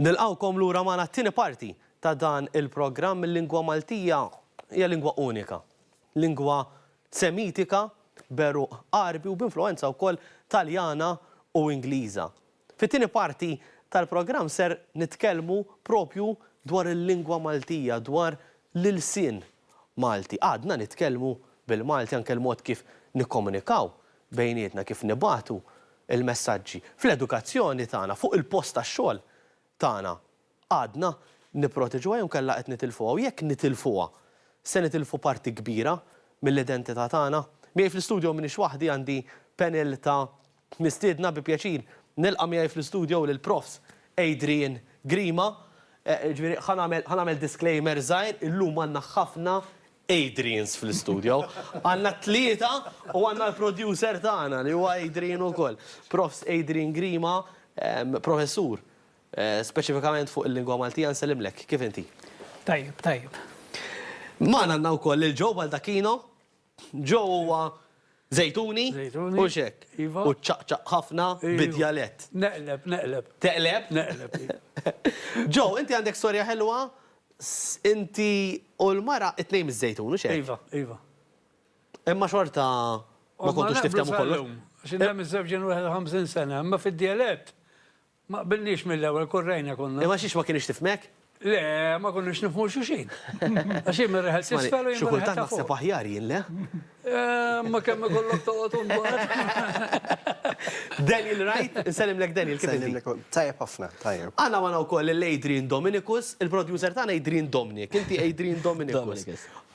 Nilqawkom lura magħna t-tieni parti ta' dan il-programm il-lingwa Maltija hija lingwa unika. Lingwa semitika, beru Arbi u b'influenza wkoll Taljana u Ingliża. Fit-tieni parti tal-programm ser nitkellmu propju dwar il-lingwa Maltija, dwar l-ilsien Malti. Għadna nitkellmu bil-Malti anke l-mod kif nikkomunikaw bejnietna, kif nibatu il-messaġġi. Fl-edukazzjoni tagħna, fuq il-post tax-xogħol tagħna, għadna nipproteġuha jew kellha qed nitilfuha. U jekk nitilfuha, se nitilfu parti kbira mill-identità tagħna. Miegħi fl-istudio m'iniex waħdi għandi panel ta' mistiedna bi pjaċir nilqa' miegħi fl-istudio lill-profs Adrian Grima. Ġifieri ħanamel disclaimer żgħir, illum għandna ħafna Adrians fl-istudio. Għandna tlieta u għandna l-producer tagħna li huwa Adrian ukoll. Profs Adrian Grima, professur, speċifikament fuq il-lingwa Maltija, nsellimlek. Kif inti? Tajjeb. Ma għandna wkoll il-Joe Baldacchino. Joe huwa Zejtuni u xek. U ċaqċaq ħafna bid-djalett. Neqleb. Teqleb? Neqleb. Joe, inti għandek storja ħelwa, inti u l-mara it-nejn iż-Zejtun, u xek? Iva. Imma xorta ma kontux tiftemu kollu. Xinna mizzabġen 51 sena, imma fid-djalett ma qbilniex mill-ewwel korrejna konna. Imma xiex ma kienx tifmek? Le, ma konniex nifhmu xuxin. Għaxin minn reħel s-sfelu Xi kultant naħseb aħjar jien, le? Ma kemm ikollok toqgħod unbagħad. Daniel Wright, nsellimlek Daniel, kif inti? Tajjeb ħafna, tajjeb. Għandna magħna wkoll l-Adrian Dominicus, il-producer tagħna Adrian Dominic, inti Adrian Dominicus.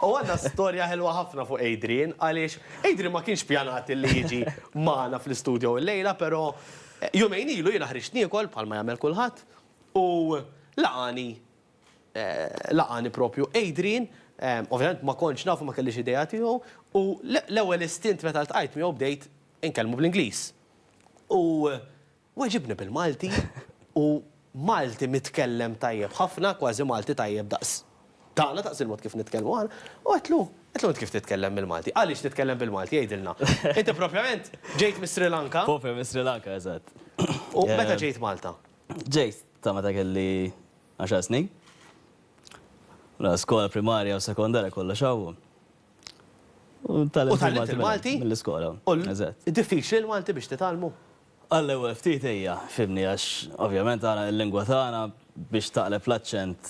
U għandna storja ħelwa ħafna fuq Adrian, għaliex Adrian ma kienx pjanat li jiġi magħna fl-istudio l-lejla, però jumejn ilu jiena ħriġt niekol bħalma jagħmel kulħadd u laqani propju Adrian, ovvjament ma kontx nafu ma kellix idea tiegħu, u l-ewwel istint meta ltqajt miegħu bdejt inkellmu bl-Ingliż. U weġibni bil-Malti u Malti mitkellem tajjeb ħafna, kważi Malti tajjeb daqs tagħna daqs il-mod kif nitkellmu aħna, u għetlu kif titkellem bil-Malti. Għaliex titkellem bil-Malti, jgħidilna. Inti propjament ġejt mis Sri Lanka. Propju mis Sri Lanka, eżatt. U meta ġejt Malta? Ġejt ta' meta kelli 10 snin. La skola primarja u sekondarja kollha xawu. U tallimt il-Malti? Mill-iskola. Eżatt. Diffiċli l-Malti biex titgħallmu? Għall-ewwel ftit hija, fimni għax ovvjament għana l-lingwa tagħna biex taqleb l-aċċent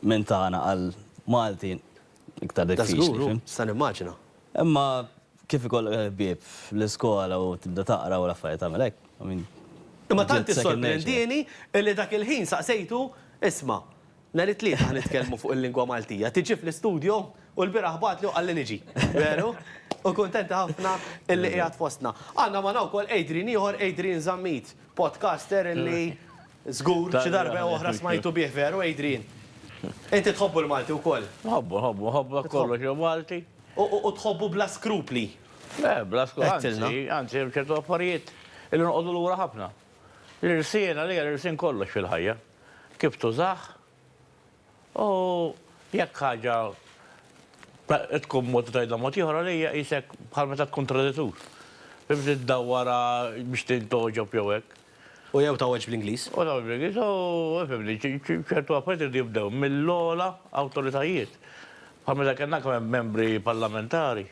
minn tagħna għal Malti iktar diffiċli. Sa nimmaġina. Imma kif ikollok bieb l-iskola u tibda taqra u l-affarijiet tagħmel hekk. Imma tant issorprendini li dak il-ħin saqsejtu isma' nhar it-tlieta ħanitkellmu fuq il-lingwa Maltija. Tiġi fl-istudio u l-biraħ bagħtli u qalli niġi. Veru? U kuntenta ħafna illi qiegħed fostna. Għandna ma wkoll Adrian ieħor, Adrian Zammit, podcaster illi żgur xi darba oħra smajtu bih, veru Adrian? Inti tħobbu l-Malti wkoll? Ħobbu kollox jew Malti. U tħobbu bla skrupli? Bla skrupli, anzi ċertu affarijiet illi noqogħdu lura ħafna. L-irsien għalija l-irsien kollox fil-ħajja. Kif tużaħ? U jekk ħaġa tkun mod tajda mod ieħor għalija jisek bħal meta tkun traditur. Biex tiddawwara biex tintoġob jew hekk. U jew tawweġ bl-Ingliż? U tawweġ bl-Ingliż, u fimni, ċertu affarijiet jibdew mill-ogħla awtoritajiet. Bħal meta kellna kemm membri parlamentari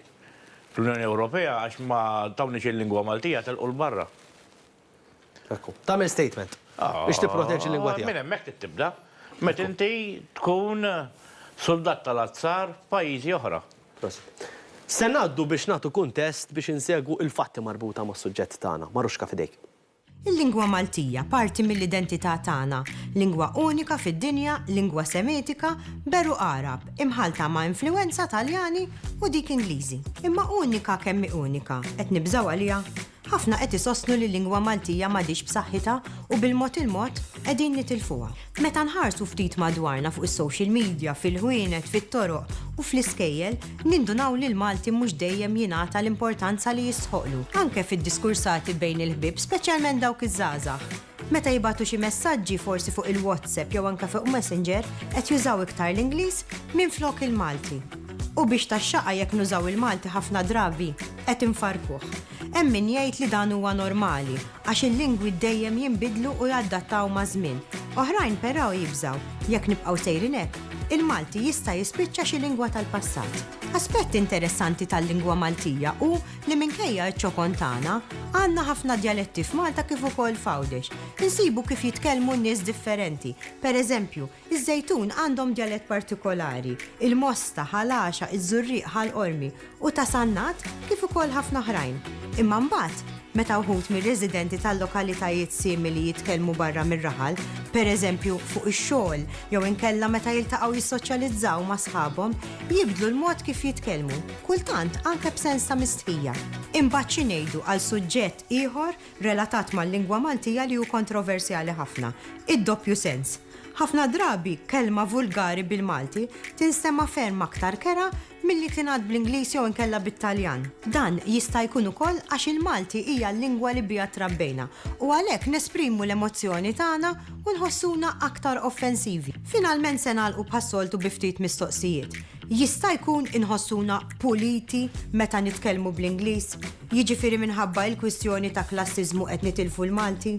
fl-Unjoni Ewropea għax ma tawniex il-lingwa Maltija telqu l-barra. Tagħmel statement biex tipproteġġi l-lingwa tiegħek. Minn hemmhekk tibda. Meta inti tkun soldat tal-azzar f'pajjiżi oħra. Se ngħaddu biex nagħtu kuntest biex insegwu il-fatti marbuta mas-suġġett tagħna. Maruxka fidejk. Il-lingwa Maltija parti mill-identità tagħna, lingwa unika fid-dinja, lingwa semitika, beru Arab, imħalta ma' influenza Taljani u dik Ingliżi. Imma unika kemm unika, qed nibżgħu għaliha. Ħafna qed isostnu li l-lingwa Maltija m'għadix b'saħħitha u bil-mod il-mod qegħdin nitilfuha. Meta nħarsu ftit madwarna fuq is-social media, fil-ħwienet, fit-toroq u fl-iskejjel, nindunaw li l-Malti mhux dejjem jingħata l-importanza li jistħoqlu, anke fid-diskursati bejn il-ħbieb, speċjalment dawk iż-żgħażagħ. Meta jibgħatu xi messaġġi forsi fuq il-WhatsApp jew anke fuq Messenger qed jużaw iktar l-Ingliż minflok il-Malti. U biex taxxaqa jekk nużaw il-Malti ħafna drabi qed infarkuh. Hemm min jgħid li dan huwa normali għax il-lingwi dejjem jinbidlu u jaddattaw ma' żmien. Oħrajn però jibżaw, jekk nibqgħu sejrin hekk, il-Malti jista' jispiċċa xi lingwa tal-passat. Aspett interessanti tal-lingwa Maltija u li minkejja ċ-ċokon tagħna għandna ħafna djaletti f'Malta kif ukoll f'Għawdex. Insibu kif jitkellmu n-nies differenti. Pereżempju, iż-Żejtun għandhom djalett partikolari, il-Mosta, Ħalaxa, iż-Żurriq, Ħal-Qormi u ta' Sannat kif ukoll ħafna oħrajn. Imma mbagħad meta wħud mir-residenti tal-lokalitajiet simili jitkellmu barra mir-raħal, pereżempju fuq ix-xogħol jew inkella meta jiltaqgħu jissoċjalizzaw ma' sħabhom, jibdlu l-mod kif jitkellmu, kultant anke b'sens ta' mistħija. Imbagħad xi ngħidu għal suġġett ieħor relatat mal-lingwa Maltija li hu kontroversjali ħafna, id-doppju sens. Ħafna drabi kelma vulgari bil-Malti tinstema' ferm aktar kera milli tingħad bl-Ingliż jew inkella bit-Taljan. Dan jista' jkun ukoll għax il-Malti hija l-lingwa li biha trabbejna u għalhekk nesprimu l-emozzjoni tagħna u nħossuna aktar offensivi. Finalment se nagħlqu bħas-soltu bi ftit mistoqsijiet. Jista' jkun inħossuna puliti meta nitkellmu bl-Ingliż? Jiġifieri minħabba l-kwistjoni ta' klassiżmu qed nitilfu l-Malti?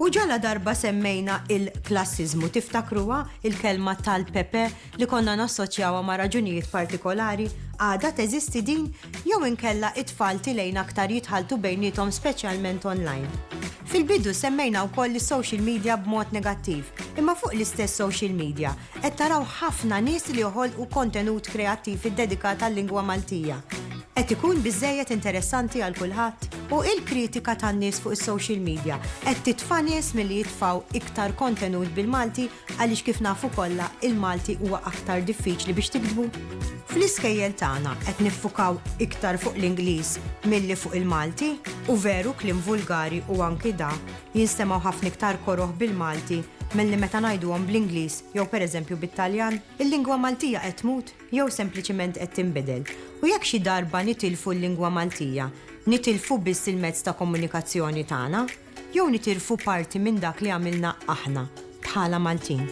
U ġala darba semmejna il-klassiżmu tiftakruha il-kelma tal-Pepe li konna nassoċjawha ma' raġunijiet partikolari għada teżisti din jew inkella it-tfal tilejn aktar jitħaltu bejnietom speċjalment online. Fil-bidu semmejna wkoll is-social media b'mod negattiv, imma fuq l-istess social media qed taraw ħafna nies li joħolqu kontenut kreattiv iddedikat għall-lingwa Maltija. Qed ikun biżżejjed interessanti għal kulħadd u il-kritika tan-nies fuq is-social media qed titfa' nies milli jitfgħu iktar kontenut bil-Malti għaliex kif nafu kollha il-Malti huwa aktar diffiċli biex tiktbu. Fl-iskejjel tagħna qed niffukaw iktar fuq l-Ingliż milli fuq il-Malti u veru kliem vulgari u anki da jinstemaw ħafna iktar koroħ bil-Malti milli meta ngħiduhom bl-Ingliż jew pereżempju bit-Taljan, il-lingwa Maltija qed tmut jew sempliċiment qed tinbidel. U jekk xi darba nitilfu l-lingwa Maltija, nitilfu biss il-mezz ta' komunikazzjoni tagħna, jew nitilfu parti minn dak li għamilna aħna bħala Maltin.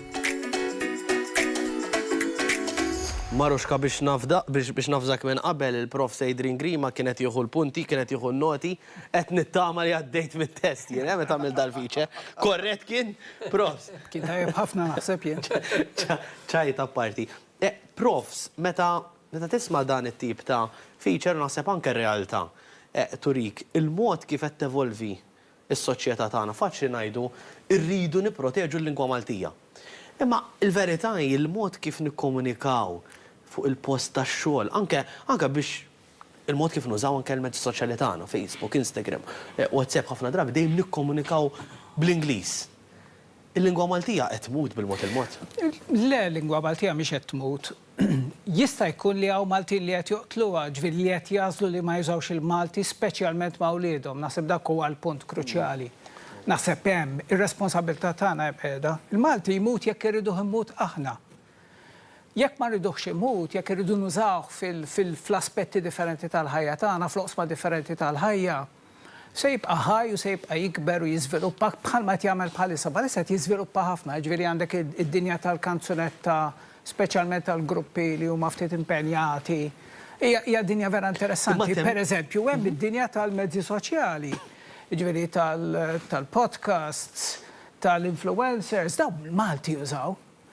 Maruxka biex nafżak minn qabel il-prof Sejdrin Grima kienet jieħu l-punti, kienet jieħu l-noti, qed nittama li għaddejt mit-test jien, meta għamil dal-fiċe. Korret kien, profs. Kien tajjeb ħafna naħseb jien. ċajt apparti. Profs, meta tisma' dan it-tip ta' feature naħseb anke r-realtà turik il-mod kif qed tevolvi is-soċjetà tagħna faċli ngħidu rridu nipproteġu l-lingwa Maltija. Imma il-verità hi il-mod kif nikkomunikaw fuq il-post tax-xogħol, anke biex il-mod kif nużaw anke l-mezzi soċjali tagħna, Facebook, Instagram, WhatsApp ħafna drabi dejjem nikkomunikaw bl-Ingliż. Il-lingwa Maltija qed tmut bil-mod il-mod. Le, lingwa Maltija mhix qed tmut. Jista' jkun li hawn Maltin li qed joqtluha, ġifieri li qed jażlu li ma jużawx il-Malti speċjalment ma' wliedhom. Naħseb dak huwa l-punt kruċjali. Naħseb hemm ir-responsabilità tagħna qiegħda. Il-Malti jmut jekk irriduh immut aħna. Jekk ma rridux imut, jekk irridu nużawh fl-aspetti differenti tal-ħajja tagħna, fl-oqsma differenti tal-ħajja, se jibqa' ħaj u se jibqa' jikber u jiżviluppa bħalma qed jagħmel bħalissa. Bħalissa qed jiżviluppa ħafna, ġifieri għandek id-dinja tal-kanzunetta, speċjalment tal-gruppi li huma ftit impenjati. Hija dinja vera interessanti. Pereżempju, hemm id-dinja tal-mezzi soċjali. Ġifieri tal-podcasts, tal-influencers, dawn il-Malti jużaw.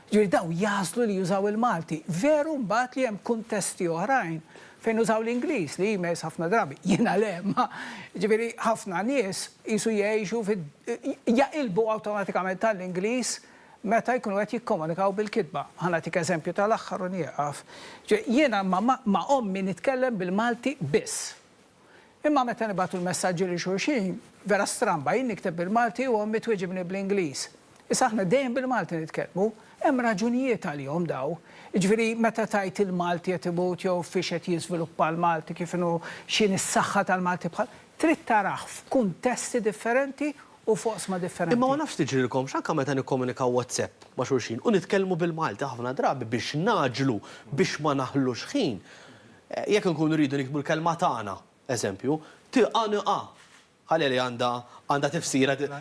Ġifieri daw jażlu li jużaw il-Malti. Veru mbagħad li hemm kuntesti oħrajn fejn użaw l-Ingliż li jmess ħafna drabi. Jiena le, ma ġifieri ħafna nies qisu jgħixu jaqilbu awtomatikament tal-Ingliż meta jkunu qed jikkomunikaw bil-kitba. Ħanatik eżempju tal-aħħar u nieqaf. Jiena ma' ommi nitkellem bil-Malti biss. Imma meta nibgħatu l-messaġġi li xulxin, vera stramba jien nikteb bil-Malti u ommi twieġibni bl-Ingliż. Issa aħna dejjem bil-Malti nitkellmu, hemm raġunijiet għalihom daw. Jiġifieri meta tajt il-Malti qed imut jew fiex qed jiżviluppa l-Malti kif inhu x'in is-saħħa tal-Malti bħal trid tarah f'kuntesti differenti u foqsma differenti. Imma ma nafx tiġrilkom x'anke meta nikkomunikaw WhatsApp ma' xulxin u nitkellmu bil-Malti ħafna drabi biex naġlu biex ma naħlux ħin. Jekk nkunu rridu nikbu l-kelma tagħna, eżempju, tiqa ħalli li għandha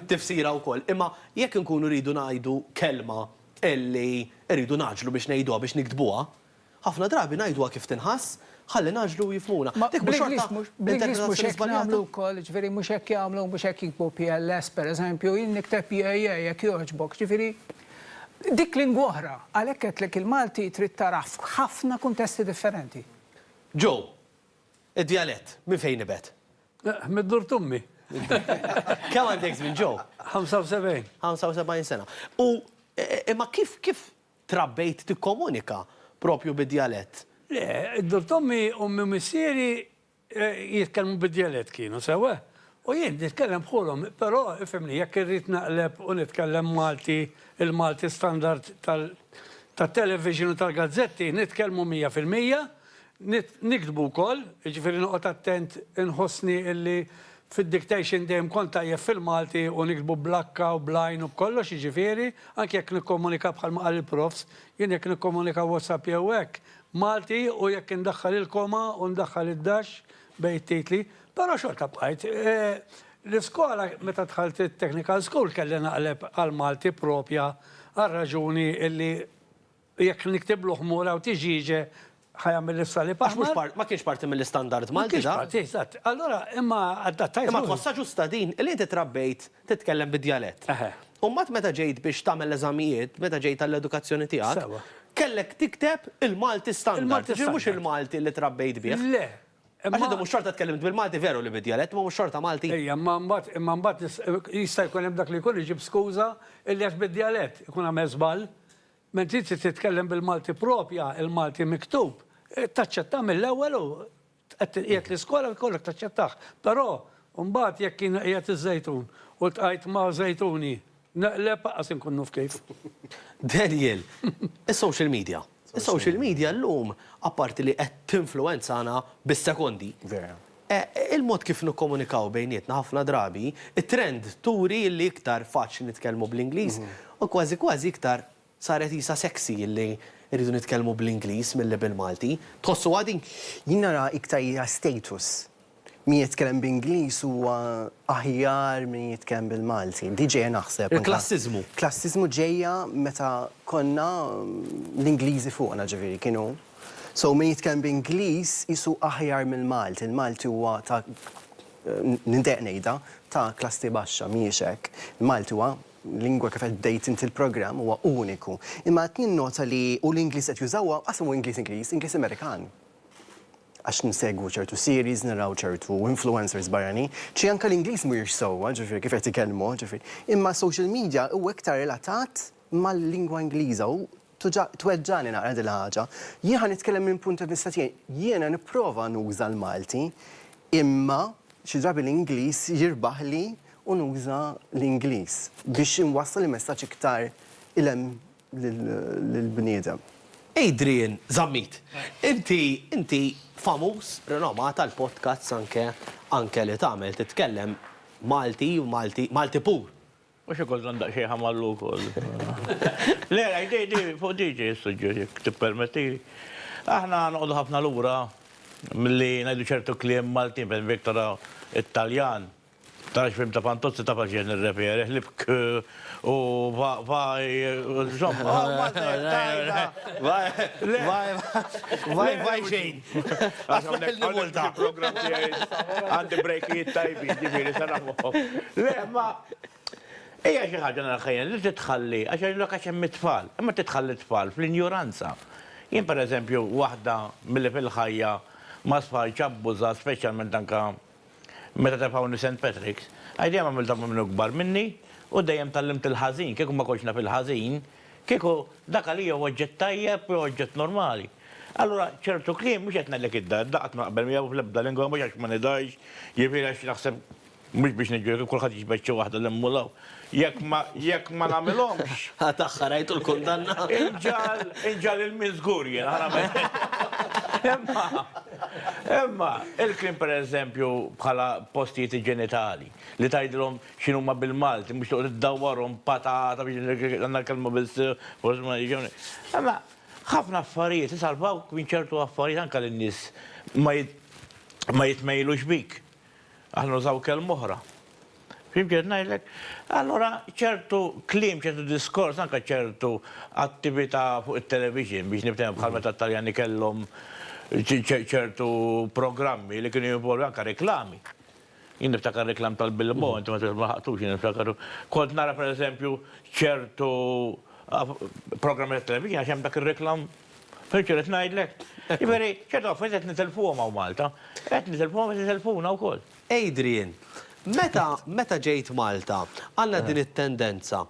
tifsira wkoll. Imma jekk nkunu rridu ngħidu kelma illi rridu naġlu biex ngħiduha biex niktbuha, ħafna drabi ngħiduha kif tinħass, ħalli naġlu jifmuna. Bl-Ingliż mhux hekk nagħmlu wkoll, ġifieri mhux hekk jagħmlu mhux hekk jiktbu PLS pereżempju, jien nikteb jekk jogħġbok, ġifieri Dik lingwa oħra, għalhekk qedlek il-Malti trid tara f'ħafna kuntesti differenti. Joe, id-dialett, minn fejn ibet? Mid-dur tummi. Kemm għandek żmien Joe? 75. 75 sena. U imma kif trabbejt tikkomunika propju bid-dialett? Le, id-dur tummi u missieri jitkellmu bid-dialett kienu, sewa. U jien nitkellem bħolhom, però ifhimni jekk irrid naqleb u nitkellem Malti, il-Malti standard tal-television u tal-gazzetti, nitkellmu 100%, nikdbu wkoll, jiġifieri noqgħod attent inħossni illi fid-dictation dejjem kont tajjeb fil-Malti u nikdbu blakka u blajn u kollox jiġifieri, anke jekk nikkomunika bħalma qal il-profs, jien jekk nikkomunika WhatsApp jew hekk Malti u jekk indaħħal il-koma u ndaħħal id-dax bejn titli, però xorta bqajt. L-iskola meta dħalt it-technical school kelli naqleb għal Malti propja għal raġuni illi jekk niktib ħmura u tiġiġe ħajamil l-sali paħmar. Ma kienx parti mill-istandard Malti da? Eżatt. Allora, imma għaddattajt. Imma tħossa ġusta din, li inti trabbejt titkellem bid-dialett. U mat meta ġejt biex tagħmel l-eżamijiet, meta ġejt tal-edukazzjoni tiegħek, kellek tikteb il-Malti standard. Mhux il-Malti li trabbejt bih. Le. Għax inti mhux xorta tkellimt bil-Malti veru li bid-dialett, ma mhux xorta Malti. Ejja, imma mbagħad jista' jkun hemm dak li jkun iġib skuża illi għax bid-dialett ikun hemm żball. Menti titkellem bil-Malti propja, il-Malti miktub, taċċetta mill-ewwel u qiegħed l-iskola jkollok taċċettaħ. Però mbagħad jekk kien qiegħed iż-żejtun u tqajt ma' żejtuni, naqleb qas inkun nuf kif. Daniel, is-social media. Is-social media llum apparti li qed tinfluwenzana bis-sekondi. Il-mod kif nikkomunikaw bejnietna ħafna drabi, it-trend turi li iktar faċli nitkellmu bl-Ingliż u kważi iktar saret isa sexy li rridu nitkellmu bl-Ingliż milli bil-Malti. Tħossu għadin? Jien nara iktar hija status. Min jitkellem b'Ingliż huwa aħjar min jitkellem bil-Malti. Di ġejja naħseb. Il-klassizmu. Klassizmu ġejja meta konna l-Ingliżi fuqna ġifieri kienu. So min jitkellem b'Ingliż isu aħjar mill-Malti. Il-Malti huwa ta' nindeq ngħidha ta' klassi baxxa mhijiex hekk. Il-Malti huwa lingwa kif qed bdejt inti l-programm huwa uniku. Imma qed ninnota li u l-Ingliż qed jużawha qasmu Ingliż Amerikan. Għax nsegwu ċertu series, naraw ċertu influencers barrani, ċi anka l-Ingliż mhuwiex sewwa, ġifieri kif qed ikellmu, ġifieri. Imma social media huwa iktar relatat mal-lingwa Ingliża u tweġġani naqra din ħaġa. Jien ħa nitkellem minn punt ta' vista tiegħi, jiena nipprova nuża l-Malti, imma xi drabi l-Ingliż jirbaħli u nuża l-Ingliż biex inwassal il-messaġġ iktar ilhem lill-bniedem. Adrian Zammit, inti famuż renomata l-podcast anke li tagħmel titkellem Malti u Malti pur. Mux ikol għandaq xie ħamallu kol. Le, fuq diġi s-sugġeri, t-permetti. Aħna noqdu ħafna l-ura mill-li najdu ċertu kliem Maltin, ben Viktora Italjan. Tarax fim ta' Pantozzi ta' paċien il-repere, ħlibk u vaj, Vaj xejn. Program għandi brejkijiet tajbi, ġifiri sanamu. Le, ma Ejja xi ħaġa naraħħajja li titħalli, għax l-għax hemm it-tfal, imma titħalli t-tfal fl-injoranza. Jien pereżempju waħda milli fil-ħajja ma sfajċ abbuża speċjalment anke meta tefgħuni St. Patrick's, għajdejjem għamilta minnu kbar minni u dejjem tallimt il-ħażin, kieku ma kollx naf il-ħażin, kieku dak għalija oġġett tajjeb u oġġett normali. Allura ċertu kliem mhux qed ngħidlek id-dar, daqgħet ma qabel miegħu fl-ebda lingwa mhux għax ma nidajx, jiġifieri għax naħseb mhux biex niġġielek kulħadd jiġbed xi waħda l-immulaw. Jekk ma nagħmilhomx. Taħħarajtu l-kundanna. Inġal il-miżgur jien Imma il-klim pereżempju bħala postijiet ġenitali li tgħidilhom x'inhuma bil-Malti mhux toqgħod iddawwarhom patata biex għandna kelma forsi ma jiġu. Imma ħafna affarijiet isalvaw minn ċertu affarijiet anke lin-nies ma jitmejlux bik. Aħna nużaw kelma oħra. Fimkiet ngħidlek, allora ċertu kliem, ċertu diskors, anke ċertu attività fuq it-television biex nibtem bħal meta Taljani kellhom ċertu programmi li kienu jinvolvi anke reklami. Jien niftakar reklam tal-Bilbo, inti ma ħaqtux, jien niftakar. Kont nara pereżempju ċertu program televizjon għax hemm dak ir-reklam fil-ċeret ngħidlek. Jiberi, ċertu affarijiet qed nitilfuhom hawn Malta, qed nitilfuhom qed nitilfuna wkoll. Adrian, meta ġejt Malta, għandna din it-tendenza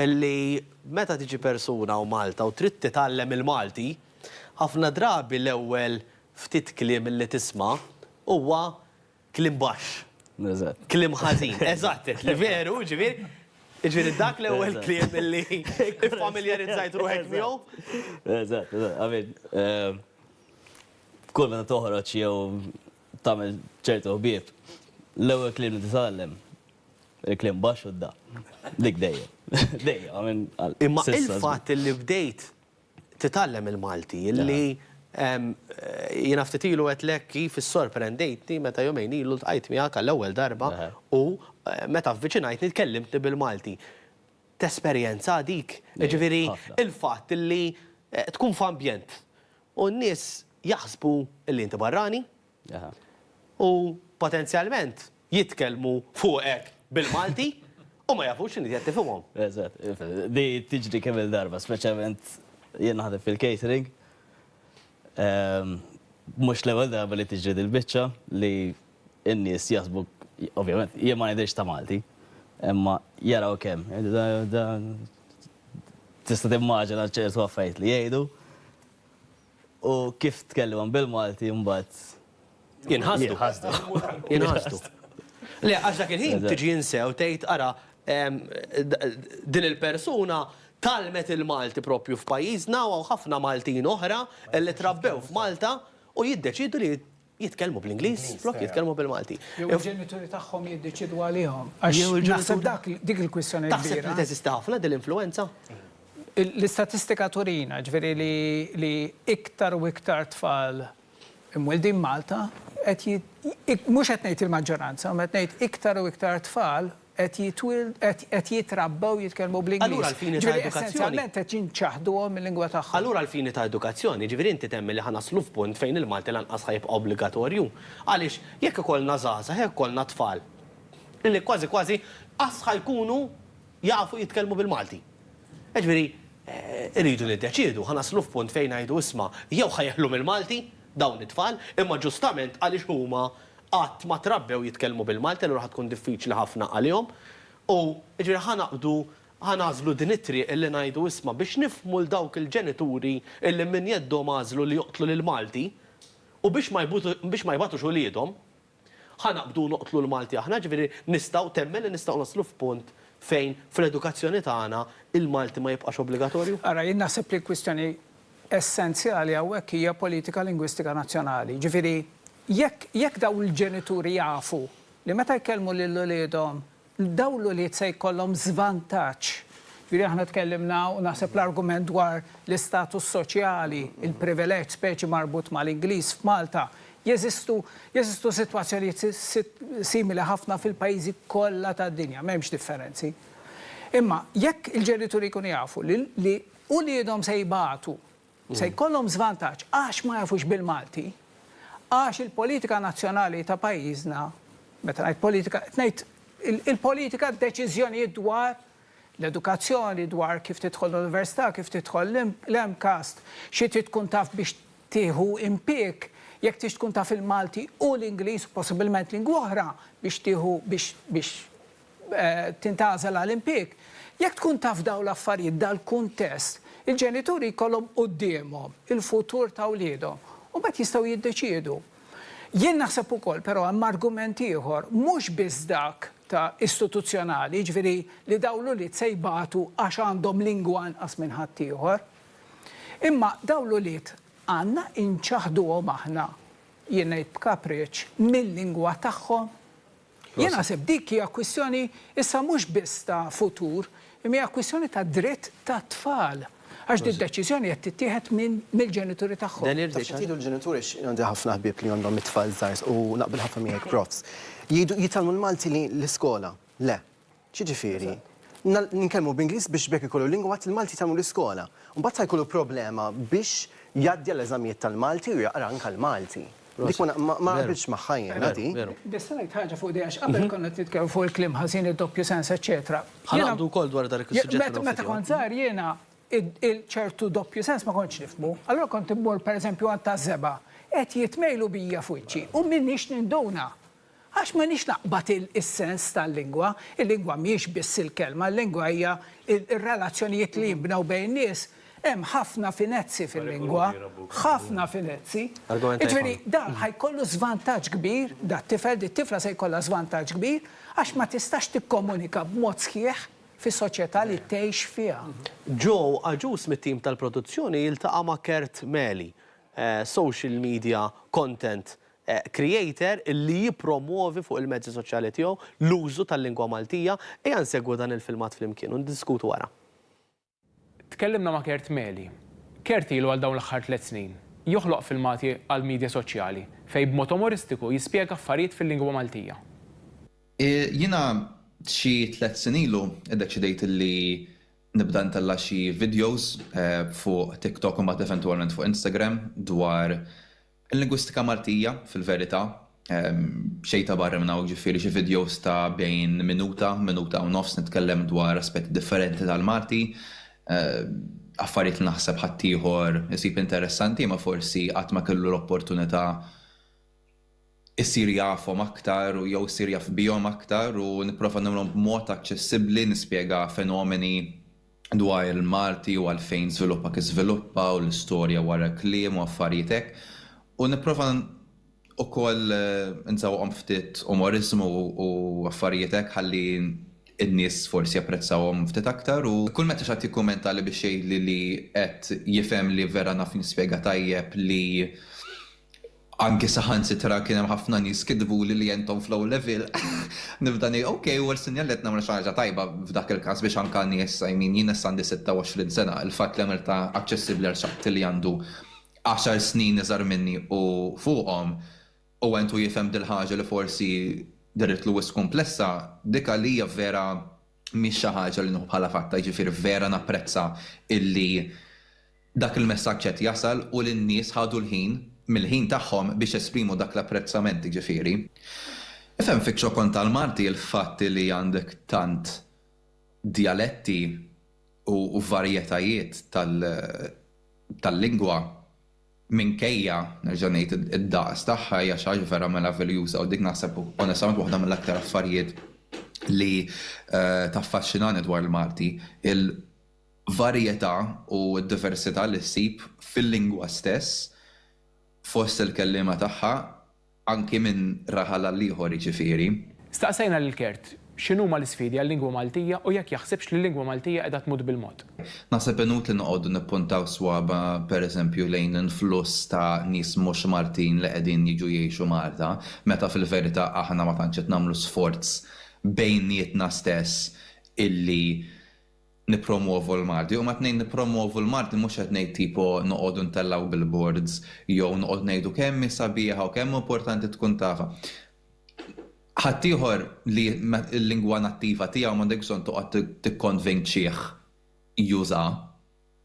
li meta tiġi persuna u Malta u trid titgħallem il-Malti, ħafna drabi l-ewwel ftit kliem li tisma' huwa kliem baxx. Kliem ħażin. Eżatt, li veru, ġifieri dak l-ewwel kliem li iffamiljarizzajt ruħek miegħu. Eżatt, għamin. Kull meta toħroġ jew tagħmel ċertu ħbieb, l-ewwel kliem li titgħallem il-kliem baxx u da. Dik dejjem. Dejjem, għamin. Imma il-fatt li bdejt titgħallem il-Malti, illi jina ftitilu għetlek kif is-sorprendejtni meta jomejn ilu tqajt miegħek għall-ewwel darba u meta f'viċinajt nitkellimti bil-Malti. Tesperjenza dik, ġifieri il-fatt li tkun f'ambjent u n-nies jaħsbu li inti barrani u potenzjalment jitkellmu fuqek bil-Malti u ma jafux x'inhi qed tifhimhom. Eżatt, di tiġri kemm il-darba, speċjalment jien naħdem fil-catering. Mux l-ewwel darba li tiġri dil-biċċa li n-nies jaħsbu, ovvjament, jien ma ngħidilx ta' Malti, imma jaraw kemm. Tista' timmaġina ċertu affarijiet li jgħidu u kif tkellem bil-Malti mbagħad Jinħasdu. Le, għax dak il-ħin tiġi jinsew tgħid ara din il-persuna talmet il-Malti propju f'pajjiżna u ħafna Maltin oħra li trabbew f'Malta u jiddeċidu li jitkellmu bl-Ingliż, flok jitkellmu bil-Malti. Jew il-ġenituri tagħhom jiddeċidu għalihom. Għax naħseb dik il-kwistjoni taħseb li teżisti ħafna din l-influenza? L-istatistika turina, ġveri li iktar u iktar tfal imwildin Malta, mhux qed ngħid il-maġġoranza, ma qed ngħid iktar u iktar tfal qed jitrabbew jitkellmu bl-Ingliż. Allura l-fini ta' edukazzjoni. Essenzjalment qed jinċaħduhom mill-lingwa tagħhom. Allura l-fini ta' edukazzjoni, ġifieri inti temmi li ħanaslu f'punt fejn il-Malti lanqas ħajbqa' obbligatorju. Għaliex jekk ikollna żgħażagħ, jekk ikollna tfal, illi kważi qas ħajkunu jafu jitkellmu bil-Malti. Ġifieri irridu niddeċiedu, ħanaslu f'punt fejn ngħidu isma' jew ħajeħlu mill-Malti dawn it-tfal, imma ġustament għaliex huma qatt ma trabbew jitkellmu bil-Malti, allura tkun diffiċli ħafna għalihom. U ġifieri ħanażlu din it-triq illi ngħidu isma' biex nifhmu l dawk il-ġenituri illi minn jeddhom għażlu li joqtlu lil-Malti u biex ma jbatux uliedhom, ħanaqbdu noqtlu l-Malti aħna, ġifieri nistgħu temmen li nistgħu naslu f'punt fejn fl-edukazzjoni tagħna il-Malti ma jibqax obbligatorju. Ara jien naħseb li l-kwistjoni essenzjali hawnhekk hija politika lingwistika nazzjonali. Ġifieri jekk daw il-ġenituri jafu li meta jkellmu lil-uliedhom daw l-ulied se jkollhom żvantaġġ. Ġifieri aħna tkellimna u naħseb l-argument dwar l-istatus soċjali, il-privileġġ speċi marbut mal-Ingliż f'Malta, jeżistu sitwazzjonijiet simili ħafna fil-pajjiżi kollha tad-dinja, m'hemmx differenzi. Imma jekk il-ġenituri jkunu jafu li uliedhom se jbagħtu, se jkollhom żvantaġġ għax ma jafux bil-Malti, għax il-politika nazzjonali ta' pajjiżna, meta ngħid politika, ngħid il-politika deċiżjonijiet dwar l-edukazzjoni, dwar kif tidħol l-università, kif tidħol l-MCAST, xi tkun taf biex tieħu impjieg, jekk tix tkun taf il-Malti u l-Ingliż, possibilment lingwa oħra biex tieħu biex tintgħażel għall-impjieg. Jekk tkun taf dawn l-affarijiet dal-kuntest, il-ġenituri jkollhom qudiemhom il-futur ta' wliedhom u mbagħad jistgħu jiddeċiedu. Jien naħseb ukoll però hemm argument ieħor mhux biss dak ta' istituzzjonali, ġifieri li dawn li se jbagħtu għax għandhom lingwa anqas minn ħadd ieħor. Imma dawn li għandna inċaħduhom aħna jien ngħid b'kapriċċ mill-lingwa tagħhom. Jien naħseb dik hija kwistjoni issa mhux biss ta' futur, imma hija kwistjoni ta' dritt ta' tfal. Għax di deċiżjoni qed tittieħed mill-ġenituri tagħhom. Tidu l-ġenituri għandi ħafna ħbieb li għandhom it-tfal żgħar u naqbel ħafna miegħek profs. Jitalmu l-Malti l-iskola. Le, xiġifieri. Ninkellmu b'Ingliż biex bekk ikollu lingwa il-Malti tagħmlu l-iskola. Mbagħad jkollu problema biex jgħaddi l-eżamijiet tal-Malti u jaqra anke l-Malti. Dik ma qabilx magħha di. Bista ngħid ħaġa fuq di għax qabel konna titkellmu fuq il-kliem ħażin id-doppju sens, eċetera. Ħanaqbdu wkoll dwar dak is-suġġett. Meta kont żgħar jiena il-ċertu doppju sens ma kontx nifmu. Allora kont immur pereżempju għanta żeba, qed jitmejlu bija fuċċi u minnix ninduna. Għax ma nix naqbad il-sens tal-lingwa, il-lingwa miex biss il-kelma, il-lingwa hija il-relazzjonijiet li jimbnaw bejn nies. Hemm ħafna finezzi fil-lingwa, ħafna finezzi. Ġifieri dan ħajkollu żvantaġġ kbir, tifla se jkollha żvantaġġ kbir għax ma tistax tikkomunika b'mod sħiħ fis-soċjetà li tgħix fiha. Joe Aġus mit-tim tal-produzzjoni jiltaqa' ma' Kert Meli, social media content creator li jippromovi fuq il-mezzi soċjali tiegħu l-użu tal-lingwa Maltija ejja nsegwu dan il-filmat flimkien u ndiskutu wara. Tkellimna ma' Kert Meli. Kert ilu għal dawn l-aħħar 3 snin joħloq filmati għal media soċjali fej b'mod umoristiku jispjega affarijiet fil-lingwa Maltija. Jiena xi 3 snin ilu iddeċidejt li nibda ntella xi videos fuq TikTok u mbagħad eventwalment fuq Instagram dwar il-lingwistika Maltija fil-verità. Xejn ta' barra minn hawn ġifieri xi videos ta' bejn minuta u nofs nitkellem dwar aspetti differenti tal-Malti. Affarijiet li naħseb ħaddieħor isib interessanti ma forsi qatt ma kellu l-opportunità issir jafhom aktar u jew issir jaf bihom aktar u nipprova nagħmlhom b'mod aċċessibbli nispjega fenomeni dwar il-Malti u għalfejn żviluppa kif żviluppa u l-istorja wara kliem u affarijiet hekk. U nipprova wkoll nżawhom ftit umorizmu u affarijiet hekk ħalli in-nies forsi japprezzawhom ftit aktar u kull meta xi ħadd jikkummenta li biex jgħidli li qed jifhem li vera naf nispjega tajjeb li anke saħansitra kien hemm ħafna nies kitbu li jentom flow level. Nibda ngħid okej, u l-sinjal qed nagħmel xi ħaġa tajba f'dak il-każ biex anke nies jien issa għandi 26 sena, il-fatt li għamilta aċċessibbli għal xatt li għandu 10 snin iżgħar minni u fuqhom u għentu jifhem dil-ħaġa li forsi daret l komplessa, dik għalija vera mhix xi ħaġa li bħala fatta, jiġifieri vera napprezza illi dak il-messaġġ qed jasal u lin-nies ħadu l-ħin mill-ħin tagħhom biex esprimu dak l-apprezzament jiġifieri. Ifhem fik xokon tal-Malti il-fatt li għandek tant dialetti u varjetajiet tal-lingwa minkejja nerġa' ngħid id-daqs tagħha hija xi ħaġa vera mela veljuża u dik naħseb onestament waħda mill-aktar affarijiet li taffaxxinani dwar il-Malti, il-varjetà u d-diversità li ssib fil-lingwa stess fost il-kelliema tagħha anke minn raħal għal ieħor jiġifieri. Staqsejna lil Kert x'inhuma l-isfidi għal-lingwa Maltija u jekk jaħsibx li l-lingwa Maltija qiegħda tmut bil-mod. Naħseb inutli noqogħdu nippuntaw swaba pereżempju lejn influss ta' nies mhux Maltin li qegħdin jiġu jgħixu Malta, meta fil-verità aħna ma tantx qed nagħmlu sforz bejnietna stess illi nippromovu l-Malti. U ma tnejn nippromovu l-Malti mhux qed ngħid tipo noqogħdu ntellaw billboards jew noqgħod ngħidu kemm hi sabiħa u kemm importanti tkun tafa. Ħaddieħor li l-lingwa nattiva tiegħu m'għandek bżonn toqgħod tikkonvinċih juża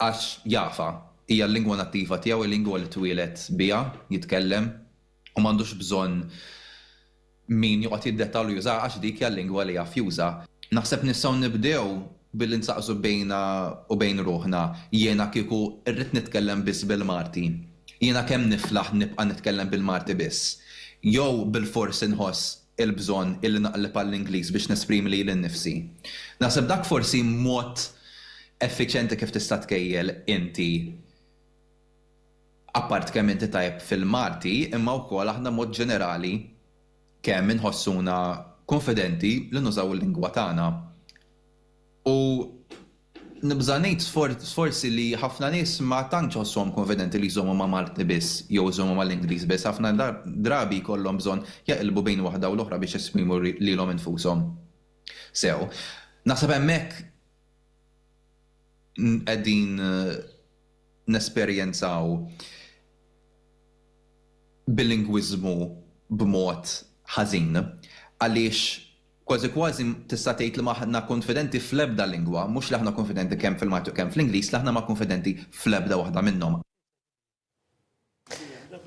għax jafa hija l-lingwa nattiva tiegħu il-lingwa li twieled biha jitkellem u m'għandux bżonn min joqgħod jiddetalu juża għax dik hija l-lingwa li jaf juża. Naħseb nistgħu nibdew billi nsaqsu bejna u bejn ruħna jiena kieku rrid nitkellem biss bil-Malti. Jiena kemm niflaħ nibqa' nitkellem bil-Malti biss. Jew bil-forsi nħoss il-bżonn illi naqleb għall-Ingliż biex nesprimi li l-nifsi. Naħseb dak forsi mod effiċjenti kif tista' tkejjel inti apart kemm inti tajjeb fil-Malti, imma wkoll aħna mod ġenerali kemm inħossuna konfidenti li nużaw il-lingwa tagħna. U nibża ngħid sforzi li ħafna nies ma tantx ħossuhom konfidenti li jżommu ma' Malti biss jew jżommu mal-Ingliż biss, ħafna drabi jkollhom bżonn jaqilbu bejn waħda u l-oħra biex jesprimu lilhom infushom. Sew, naħseb hemmhekk qegħdin nesperjenzaw bil-lingwiżmu b'mod ħażin għaliex kważi tista' tgħid li ma aħna konfidenti fl-ebda lingwa, mhux li aħna konfidenti kemm fil-Malti u kemm fl-Ingliż, li aħna ma konfidenti fl-ebda waħda minnhom.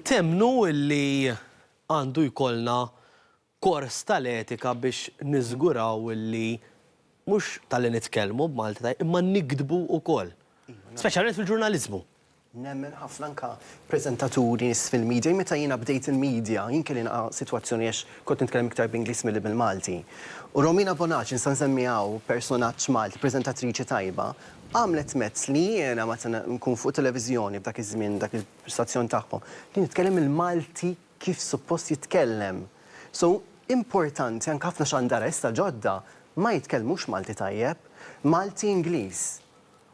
Temnu li għandu jkollna kors tal-etika biex niżguraw li mhux tal-li nitkellmu b'Malti imma nikdbu wkoll Speċjalment fil-ġurnaliżmu. Nemmen ħafna anka prezentaturi nis fil-medja, meta jiena bdejt il-medja, jien kelli naqa' sitwazzjoni għax kont nitkellem iktar b'Ingliż milli bil-Malti. U Romina Bonaċ, nista' nsemmihaw personaġġ Malti, preżentatriċi tajba, għamlet mezz li jiena meta nkun fuq televiżjoni f'dak iż-żmien, dak il-stazzjon tagħhom, li nitkellem il-Malti kif suppost jitkellem. So importanti anke ħafna xandaresta ġodda ma jitkellmux Malti tajjeb, Malti Ingliż.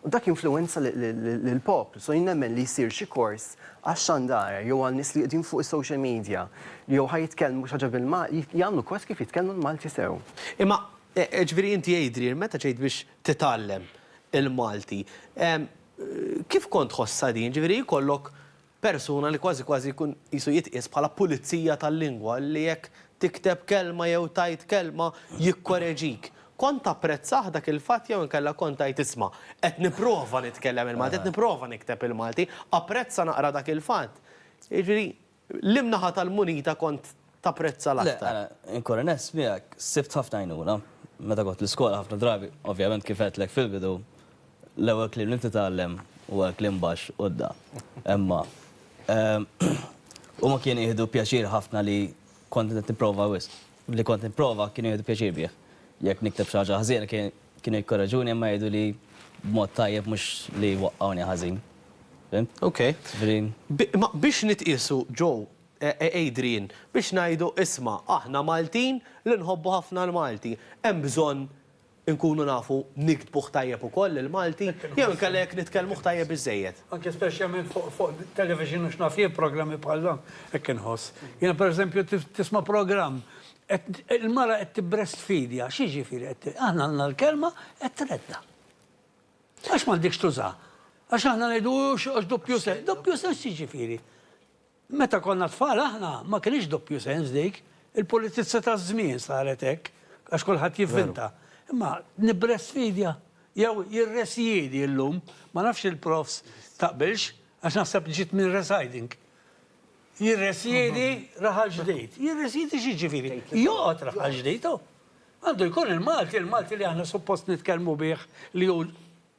U dak influenza l-poplu, so jinnemmen li jisir xi kors għax-xandara, jew għal nies li qegħdin fuq is-social media, jew ħajitkellmu xi ħaġa bil-Malti, jagħmlu kors kif jitkellmu l-Malti sew. Imma ġifieri inti Adrian, meta ġejt biex titgħallem il-Malti, kif kont tħossha din? Ġifieri jkollok persuna li kważi jkun jisu jitqies bħala pulizija tal-lingwa li jekk tikteb kelma jew tajt kelma jikkoreġik. Kont apprezzah dak il-fatt jew inkella kont tajt isma' qed nipprova nitkellem il-Malti, qed nipprova nikteb il-Malti, apprezza naqra dak il-fatt. Jiġifieri l-imnaħa tal-munita kont tapprezza l-aktar. Inkora nes miegħek sibt ħafna għajnuna. Meta kont l-iskola ħafna drabi, ovvjament kif qedlek fil-bidu, l-ewwel kliem li titgħallem huwa kliem baxx qudda. Imma huma kienu jieħdu pjaċir ħafna li kont qed nipprova wisq. Li kont nipprova kienu jieħdu pjaċir bih. Jekk nikteb xi ħaġa ħażina kienu jikkoraġuni imma jgħidu li b'mod tajjeb mhux li waqqawni ħażin. Fimt? Okay. Ma biex nitqisu Joe, Adrian, biex ngħidu isma' aħna Maltin li nħobbu ħafna l-Malti. Hemm bżonn inkunu nafu niktbuh tajjeb ukoll il-Malti, jew inkella jekk nitkellmuh tajjeb biżejjed. Anke speċjalment fuq television u x'naf programmi bħal dan hekk inħoss. Jiena pereżempju tisma' programm il-mara qed tibbrestfeedja, xi ġifieri aħna għandna l-kelma qed tredda. Għax m'għandekx tuża. Għax aħna ngħidu għax doppju sens. Doppju sens xi ġifieri. Meta konna tfal aħna ma kienx doppju sens dik, il-politizza taż-żmien saret hekk għax kulħadd jivvinta. Imma nibbrestfeedja jew jirresjiedi llum, ma nafx il-profs taqbilx għax naħseb ġiet minn residing. Jirresjedi raħal ġdejt. Jirresjedi xi ġifieri. Joqgħod raħal ġdejt. Għandu jkun il-Malti li aħna suppost nitkellmu bih li hu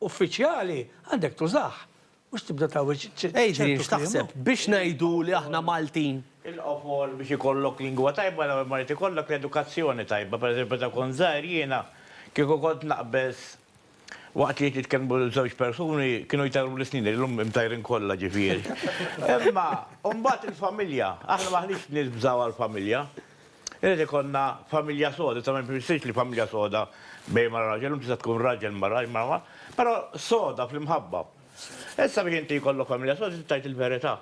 uffiċjali, għandek tużaħ. Mhux tibda tawweġ. Adrian, x'taħseb biex ngħidu li aħna Maltin. Il-qofol biex ikollok lingwa tajba, ma jrid ikollok l-edukazzjoni tajba, pereżempju ta' kon żgħir jiena kieku kont naqbes waqt li jitkellmu żewġ persuni kienu jtajru l-snin, l-lum imtajrin kollha ġifieri. Imma mbagħad il-familja, aħna maħniex nisbżaw għall-familja. Irid ikollna familja soda, ta' ma jfissirx li familja soda bejn ma' raġel, tista' tkun raġel ma' però soda fl-imħabba. Issa biex inti jkollok familja soda tgħid il-verità.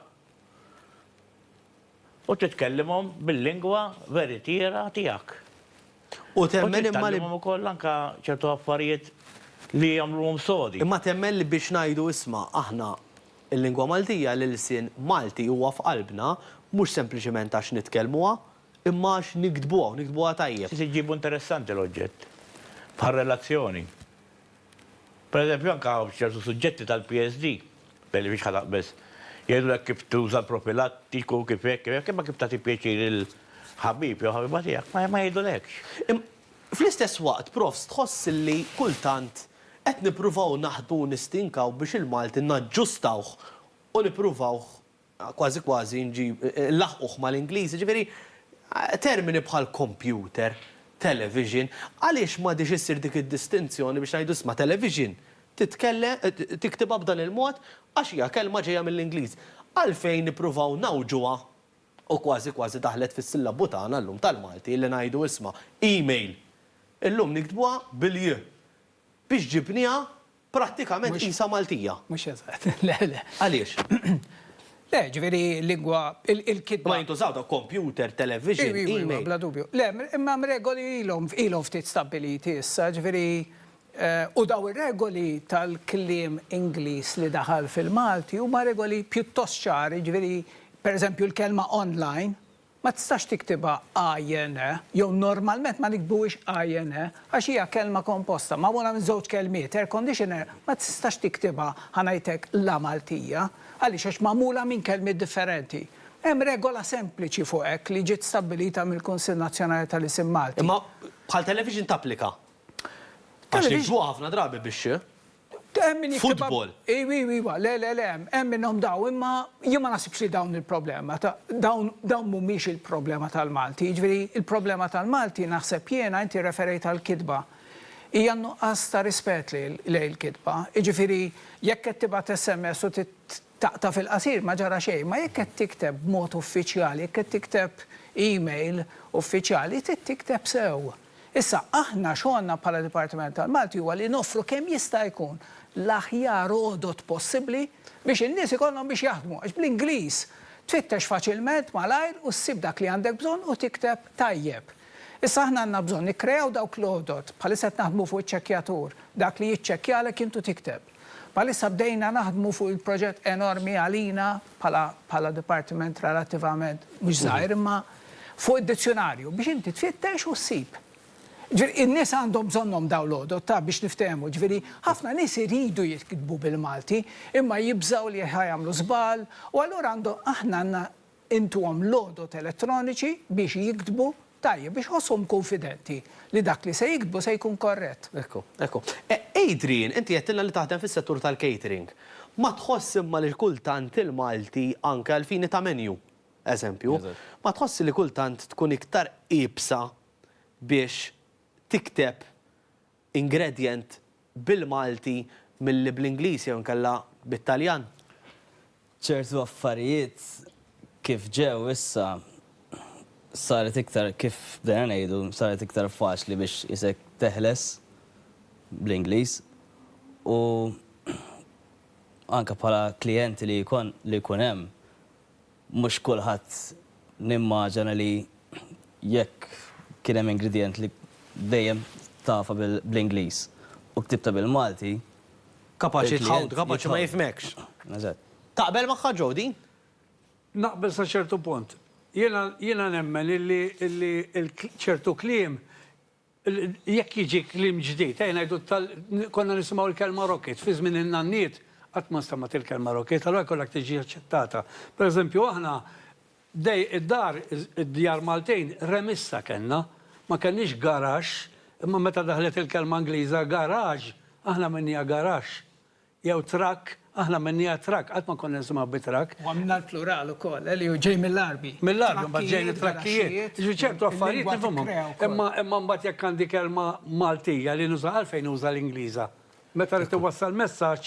U titkellimhom bil-lingwa veritiera tiegħek. U temmen imma li ukoll anke ċertu affarijiet li jagħmluhom sodi. Imma temmen li biex ngħidu isma' aħna il-lingwa Maltija l-ilsien Malti huwa f'qalbna mhux sempliċement għax nitkellmuha, imma għax nikdbuha tajjeb. Tiġibu interessanti l-oġġett bħal relazzjoni. Pereżempju anke ċertu suġġetti tal-PSD, belli biex ħalaqbes, jgħidulek kif tuża l-profilattiku kif hekk, imma kif tagħti pjaċir il-ħabib jew ħabiba tiegħek, ma jgħidulekx. Fl-istess waqt, profs, tħoss li kultant qed nippruvaw naħdmu nistinkaw biex il-Malti naġġustawh u nippruvaw kważi laħquh mal-Ingliżi, ġifieri termini bħal computer, television, għaliex ma diġ issir dik id-distinzjoni biex ngħidu isma' television tiktibha b'dan il-mod għax hija kelma ġejja mill-Ingliż. Għalfejn nippruvaw nawġuha u kważi daħlet fis-sillabu tagħna llum tal-Malti li ngħidu isma' email. Illum niktbuha bil-jie biex ġibniha prattikament qisha Maltija. Mhux eżatt, le. Għaliex? Le, ġifieri lingwa il-kidba. Ma jintużaw ta' computer, television, email. Bla dubju. Le, imma regoli ilhom ftit stabiliti issa, ġifieri u daw ir-regoli tal-kliem Ingliż li daħal fil-Malti huma regoli pjuttost ċari, ġifieri pereżempju l-kelma online ma tistax tiktibha INE, jew normalment ma nikbuwix INE, għax hija kelma komposta, magħmula minn żewġ kelmiet, air conditioner, ma tistax tiktibha ħanajtek la Maltija, għaliex għax magħmula minn kelmiet differenti. Hemm regola sempliċi fuq hekk li ġiet stabbilita mill-Kunsill Nazzjonali tal-Isim Malti. Imma bħal television tapplika. Għax nikbu ħafna drabi biex. Futbol. Iwa, le, hemm minnhom daw, imma jien ma nasibx li dawn il-problema. Dawn mhumiex il-problema tal-Malti. Jiġifieri il-problema tal-Malti naħseb jiena inti referejt għall-kitba. Hija nuqqas ta' rispett lejn il-kitba. Jiġifieri jekk qed tibgħat SMS u taqta' fil-qasir ma ġara xejn, ma jekk qed tikteb b'mod uffiċjali, jekk qed tikteb email uffiċjali, tikteb sew. Issa, aħna xogħolna bħala Dipartiment tal-Malti huwa li noffru kemm jista' jkun l-aħjar għodot possibbli biex in-nies ikollhom biex jaħdmu. Għax bl-Ingliż tfittex faċilment malajr u ssib dak li għandek bżonn u tikteb tajjeb. Issa aħna għandna bżonn nikkreaw dawk l-għodot bħalissa qed naħdmu fuq iċ-ċekkjatur, dak li jiċċekkjalek intu tikteb. Bħalissa bdejna naħdmu fuq il-proġett enormi għalina bħala Dipartiment relattivament mhux żgħir imma fuq id-dizzjonarju biex inti tfittex u ssib. Ġifieri in-nies għandhom bżonnhom dawn l-għodot ta' biex niftehmu. Ġifieri ħafna nies iridu jitkitbu bil-Malti imma jibżgħu li ħajamlu żball u allura aħna għandna intuhom l-għodot elettroniċi biex jiktbu tajjeb biex ħosshom konfidenti li dak li se jiktbu se jkun korrett. Ekku. Adrian, inti qedtilna li taħdem fis-settur tal-catering. Ma tħoss imma li kultant il-Malti anke għal-fini ta' menu, eżempju, ma tħossi li kultant tkun iktar ibsa biex tikteb ingredient bil-Malti milli bl-Ingliż jew inkella bit-Taljan? ċertu affarijiet kif ġew issa saret iktar kif dejna ngħidu saret iktar faċli biex isek teħles bl-Ingliż u anke bħala klijenti li jkun hemm mhux kulħadd nimmaġana li jekk kien hemm ingredient li dejjem tafa bl-Ingliż u ktibta bil-Malti. Kapaċi tħawd, kapaċi ma jifmekx. Taqbel magħha ġew din? Naqbel sa ċertu punt. Jiena nemmen illi ċertu kliem jekk jiġi kliem ġdid, ngħidu konna nisimgħu l-kelma rocket fi żmien in-nanniet qatt ma stamat il-kelma rocket, allura kollha tiġi aċċettata. Pereżempju aħna id-djar Maltejn remissa kellna, ma kenniex garax, imma meta daħlet il-kelma Ingliża garaġ, aħna minnija garax. Jew trak, aħna minnija trak, qatt ma konna nisimgħu bit-trak. U għamilna l-plural ukoll, li hu ġej mill-arbi. Mill-arbi, mbagħad ġejn it-trakkijiet. ċertu affarijiet nifhimhom. Imma mbagħad jekk għandi kelma Maltija li nuża għalfejn uża l-Ingliża. Meta rid iwassal messaġġ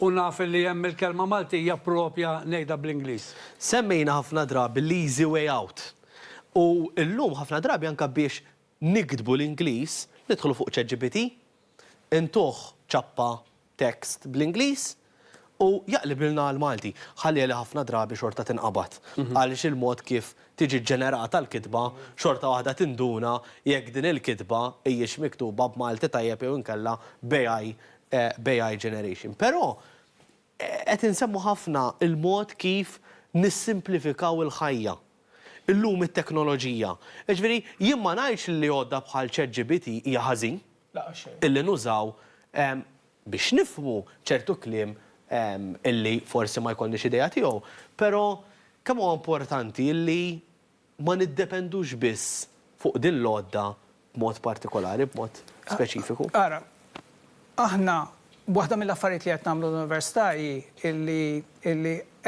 u naf li hemm il-kelma Maltija propja ngħidha bl-Ingliż. Semmejna ħafna drabi l-easy way out. U llum ħafna drabi anke biex nikdbu l-Ingliż nidħlu fuq ChatGPT, intuħ ċappa text bl-Ingliż u jaqlibilna l-Malti. Ħalli li ħafna drabi xorta tinqabad. Għaliex il-mod kif tiġi ġenerata l-kitba xorta waħda tinduna jekk din il-kitba hijiex miktuba b'Malti tajjeb jew inkella BI generation. Però qed insemmu ħafna il-mod kif nissimplifikaw il-ħajja. Illum it-teknoloġija. Ġifieri jien ma ngħidx li għodda bħal ChatGPT hija ħażin illi nużaw biex nifhmu ċertu kliem illi forsi ma jkollniex idea tiegħu, però kemm huwa importanti illi ma niddependux biss fuq din l-għodda b'mod partikolari, b'mod speċifiku. Ara, aħna waħda mill-affarijiet li qed nagħmlu l-università illi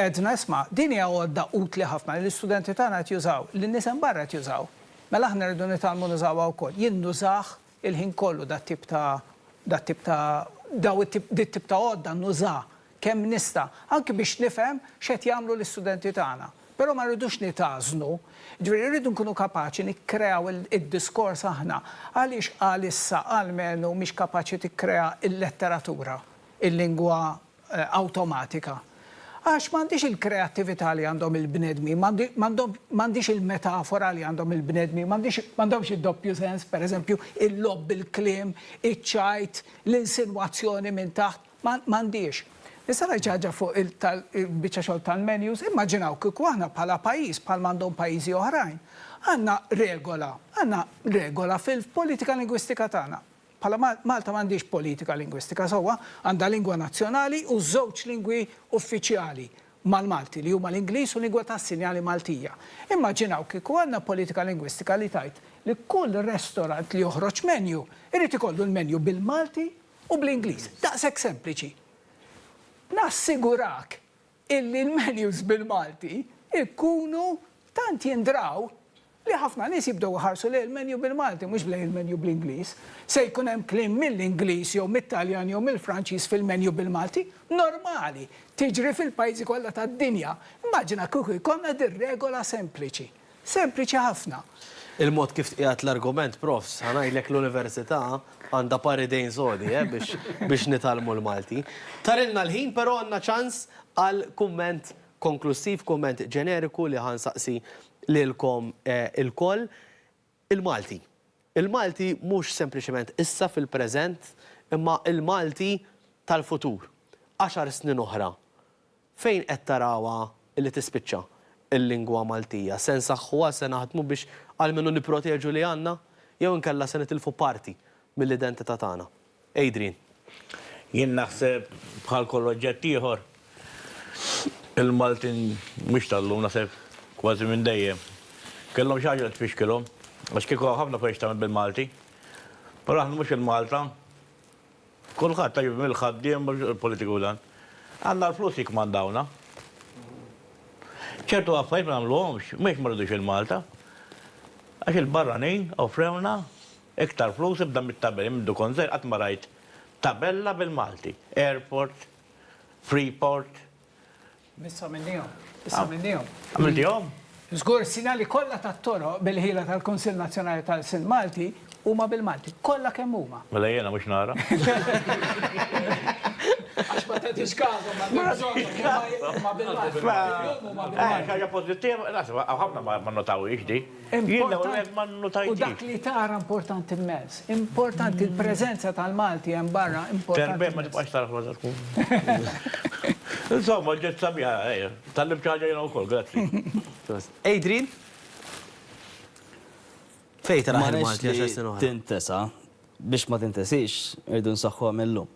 għedna isma' din hija għodda utli ħafna li l-istudenti tagħna qed jużaw, li n-nies hemm barra qed jużaw. Mela aħna rridu nitgħallmu nużawha wkoll. Jien nużah il-ħin kollu dit-tip ta' għodda nużah kemm nista' anke biex nifhem x'qed jagħmlu l-istudenti tagħna. Però ma rridux nitażnu, ġifieri rridu nkunu kapaċi nikkreaw id-diskors aħna għaliex għalissa għalmenu mhix kapaċi tikkrea il-letteratura, il-lingwa awtomatika. Għax m'għandix il-kreattività li għandhom il-bnedmi, m'għandix il-metafora li għandhom il-bnedmi, m'għandhomx id-doppju sens, pereżempju, il-lob, il-kliem, iċ-ċajt, l-insinwazzjoni minn taħt, m'għandix. Issa ħaġa fuq il-biċċa xogħol tal-menus, immaġinaw kieku aħna bħala pajjiż bħal m'għandhom pajjiżi oħrajn. Għandna regola fil-politika lingwistika tagħna. Bħala Malta m'għandix politika lingwistika sewwa, għandha lingwa nazzjonali u żewġ lingwi uffiċjali mal-Malti li huma l-Ingliż u lingwa tas-sinjali Maltija. Immaġinaw kieku għandna politika lingwistika li tajt li kull restorant li joħroġ menju irid ikollu l-menju bil-Malti u bl-Ingliż. Daqshekk sempliċi. Nassigurak illi l-menus bil-Malti ikkunu tant jindraw li ħafna nies jibdew ħarsu li l-menju bil-Malti, mhux bla il-menju bl-Ingliż. Se jkun hemm kliem mill-Ingliż jew mit-Taljan jew mill-Franċiż fil-menju bil-Malti, normali, tiġri fil-pajjiżi kollha tad-dinja. Immaġina kieku jkollna dir-regola sempliċi. Sempliċi ħafna. Il-mod kif tqiegħed l-argument, profs, ħanajlek l-università għandha paridejn sodi biex nitalmu l-Malti. Tarilna l-ħin, però għandna ċans għal kumment konklusiv, kumment ġeneriku li ħansaqsi lilkom il-koll. Il-Malti. Il-Malti mhux sempliċement issa fil-preżent, imma il-Malti tal-futur. 10 snin oħra. Fejn qed tarawha li tispiċċa il-lingwa Maltija? Se nsaħħuha, se naħdmu biex għalmenu nipproteġu li għandna, jew inkella se nitilfu parti mill-identità tagħna. Adrian. Jien naħseb bħal koll oġġett ieħor il-Maltin mhux tal-lum naħseb kważi minn dejjem. Kellhom xi ħaġa li tfixkilhom, għax kieku ħafna fejn tagħmel bil-Malti. Però aħna mhux il-Malta. Kulħadd tajjeb mill-ħaddiem il-politiku dan. Għandna l-flus jikmandawna. ċertu affarijiet ma nagħmluhomx, mhux ma rridux il-Malta. Għax il-barranin offrewna iktar flus ibda mit-tabelli minn dukun żgħir qatt ma rajt tabella bil-Malti. Airport, Freeport. Issa minnihom. Issa minnihom. Għamiltihom? Żgur sinjali kollha tat-toroq bil-ħila tal-Kunsill Nazzjonali tal-Sin Malti huma bil-Malti. Kollha kemm huma. Mela jiena mhux nara. Għax ma tagħtix każhom ma bil-Malti. Ħaġa pożittiva, ħafna ma notawix di. Jiena ma U notajtix. dak li tara importanti immens. Importanti l-preżenza tal-Malti hemm barra importanti. Terbej ma tibqax taraf ma tkun. Insomma, ġet sabiħa, tal-lim ċaġa jena u koll, grazzi. Adrian? Fej tara Ma il-Malti nix 10 snin li oħra. tintesa, biex ma tintesix, irridu nsaħħuha mill-lum.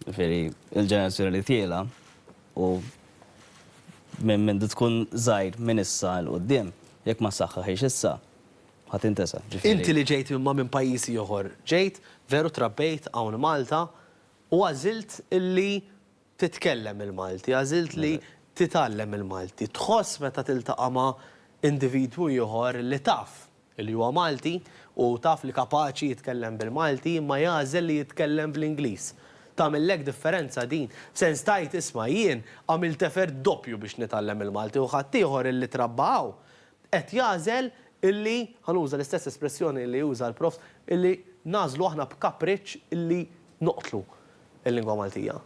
Veri, il-ġenerazzjoni li tiela u minn tkun żgħir minn issa l-qudiem, jekk ma saħħaħiex issa, ħadd intesa. Inti li ġejt imma minn pajjiżi oħor, ġejt veru trabbejt hawn Malta u għażilt illi titkellem il-Malti, għażilt li titgħallem il-Malti. Tħoss meta tiltaqa' ma' individwu ieħor li taf li huwa Malti u taf li kapaċi jitkellem bil-Malti imma jagħżel li jitkellem bl-Ingliż. Tagħmellek differenza din. Sens tajt isma' jien għamilt effort doppju biex nitgħallem il-Malti u ħadd ieħor illi trabbaw qed jagħżel illi ħanuża l-istess espressjoni li juża l-profs illi nażlu aħna b'kapriċċ illi noqtlu il-lingwa Maltija.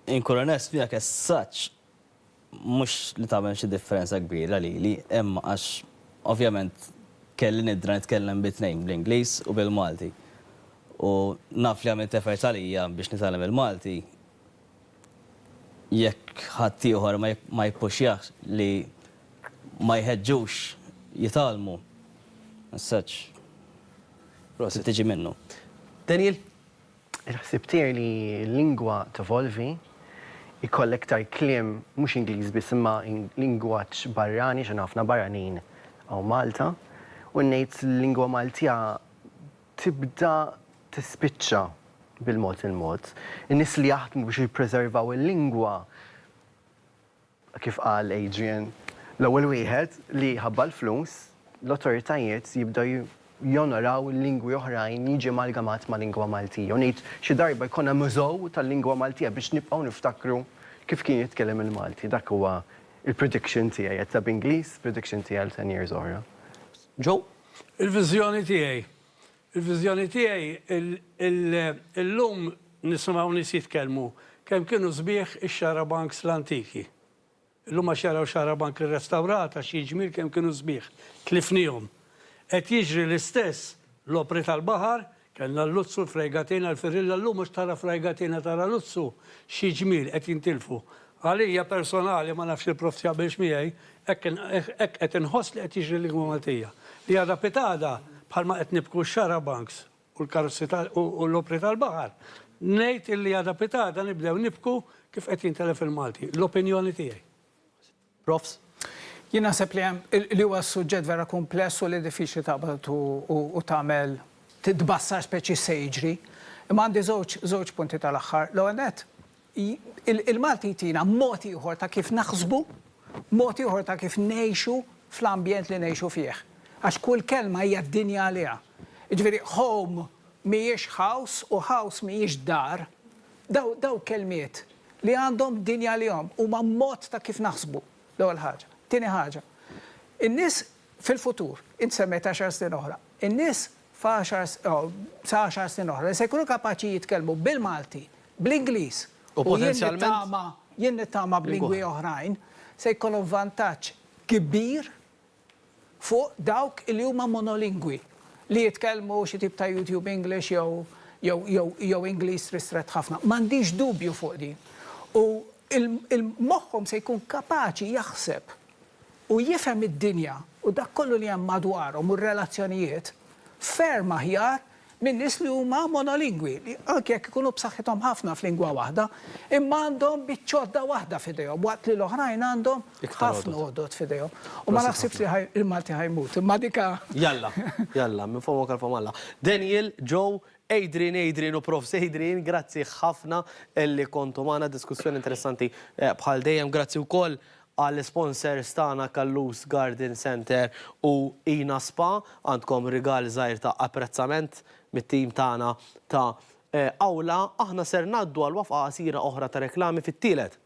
Inkun onest miegħek as such mhux li tagħmel xi differenza kbira lili, imma għax ovvjament kelli nidra nitkellem bit-tnejn bl-Ingliż u bil-Malti. U naf li għamilt effort għalija biex nitgħallem il-Malti, jekk ħadd ieħor ma jippuxjax li ma jħeġġux jitalmu. As such. Tiġi minnu. Daniel? Il-ħsib tiegħi li l-lingwa tevolvi ikollek tar kliem mhux Ingliż biss imma lingwaġġ barrani x'in ħafna barranin għaw Malta u ngħid l-lingwa Maltija tibda tispiċċa bil-mod il-mod. In-nies li jaħdmu biex jippreservaw il-lingwa kif qal Adrian, l-ewwel wieħed li ħabba l-flus, l-awtoritajiet jibdew jonoraw il-lingwi oħrajn jiġi amalgamat ma' lingwa Maltija. U ngħid xi darba jkollna mużew tal-lingwa Maltija biex nibqgħu niftakru kif kien jitkellem il-Malti. Dak huwa il-prediction tiegħi qed b'Ingliż, prediction tiegħi għal 10 years oħra. Joe? Il-viżjoni tiegħi. Il-viżjoni tiegħi illum nisimgħu nies jitkellmu kemm kienu sbieħ ix-xarabanks l-antiki. Illum ma xaraw xarabank ir-restawrata xi ġmiel kemm kienu sbieħ. Tlifnihom. Qed jiġri l-istess l-opri tal-baħar, kellna l-Luzzu, l-Frejgatina, l-Firilla, l-lum mhux tara Frejgatina tara Luzzu, xi ġmiel qed jintilfu. Għalija personali ma nafx il-prof jaqbilx miegħi, hekk qed inħoss li qed jiġri l-lingwa Maltija. Li għadha pitada bħalma qed nibku x-xarabanks u l-karozzi u l-opri tal-baħar. Ngħid illi għadha pitada nibdew nibku kif qed jintelef il-Malti. L-opinjoni tiegħi. Profs? Jien naħseb li huwa suġġett vera kompless u li diffiċli taqbad u tagħmel titbassar speċi se jiġri. Imma għandi żewġ punti tal-aħħar. L-għanet, il-Malti tina mod ieħor ta' kif naħsbu, mod ieħor ta' kif ngħixu fl-ambjent li ngħixu fih. Għax kull kelma hija d-dinja għaliha. Ġifieri home mhijiex house u house mhijiex dar. Daw kelmiet li għandhom dinja għalihom huma mod ta' kif naħsbu l-ewwel ħaġa. Tieni ħaġa. In-nies fil-futur, int semmejt 10 snin oħra, in-nies sa 10 snin oħra se jkunu kapaċi jitkellmu bil-Malti, bl-Ingliż U potenzjalment jien nittama b'lingwi oħrajn se jkollhom vantaġġ kbir fuq dawk li huma monolingwi li jitkellmu xi tip ta' YouTube English jew Ingliż ristret ħafna. M'għandix dubju fuq din. U il-moħħhom se jkun kapaċi jaħseb u jifhem id-dinja u dak kollu li hemm madwarhom u r-relazzjonijiet ferm aħjar minn nies li huma monolingwi, li anke jekk ikunu b'saħħithom ħafna f'lingwa waħda, imma għandhom biċċodda waħda f'idejhom, waqt li l-oħrajn għandhom ħafna għodot f'idejhom. U ma naħsibx li il-Malti ħajmut, imma dika. Jalla, minn fuq kal Alla. Daniel, Joe, Adrian u Prof. Adrian, grazzi ħafna li kontu magħna, diskussjoni interessanti bħal dejjem, grazzi wkoll għall-sponsors tagħna Kallus Garden Center u Ina Spa, għandkom rigal żgħir ta' apprezzament mit-tim tagħna ta' awla, aħna ser ngħaddu għal wafqa qasira oħra ta' reklami fit-tielet